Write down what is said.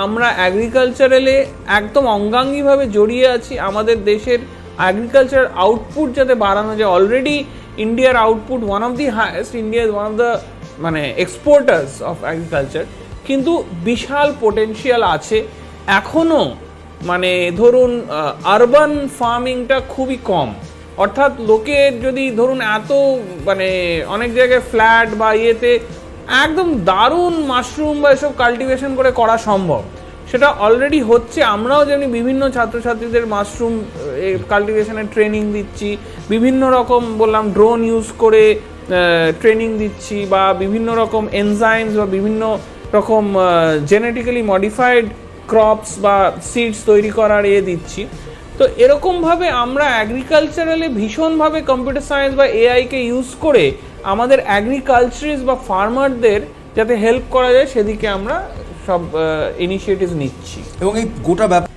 আমরা অ্যাগ্রিকালচারালে একদম অঙ্গাঙ্গিভাবে জড়িয়ে আছি। আমাদের দেশের অ্যাগ্রিকালচার আউটপুট যাতে বাড়ানো যায়, অলরেডি ইন্ডিয়ার output one of the highest, India is one of the exporters of agriculture, কিন্তু বিশাল পোটেনশিয়াল আছে এখনও। ধরুন আরবান ফার্মিংটা খুবই কম, অর্থাৎ লোকের যদি ধরুন এত অনেক জায়গায় ফ্ল্যাট বা ইয়েতে একদম দারুণ মাশরুম বা এসব কাল্টিভেশন করে করা সম্ভব, সেটা অলরেডি হচ্ছে। আমরাও যেমনি বিভিন্ন ছাত্রছাত্রীদের মাশরুম কাল্টিভেশনের ট্রেনিং দিচ্ছি, বিভিন্ন রকম বললাম ড্রোন ইউজ করে ট্রেনিং দিচ্ছি, বা বিভিন্ন রকম এনজাইমস বা বিভিন্ন রকম জেনেটিক্যালি মডিফাইড ক্রপস বা সিডস তৈরি করার দিচ্ছি। তো এরকমভাবে আমরা অ্যাগ্রিকালচারালে ভীষণভাবে কম্পিউটার সায়েন্স বা এআইকে ইউজ করে আমাদের অ্যাগ্রিকালচারিস্ট বা ফার্মারদের যাতে হেল্প করা যায় সেদিকে আমরা সব ইনিশিয়েটিভ নিচ্ছি। এবং এই গোটা ব্যাপার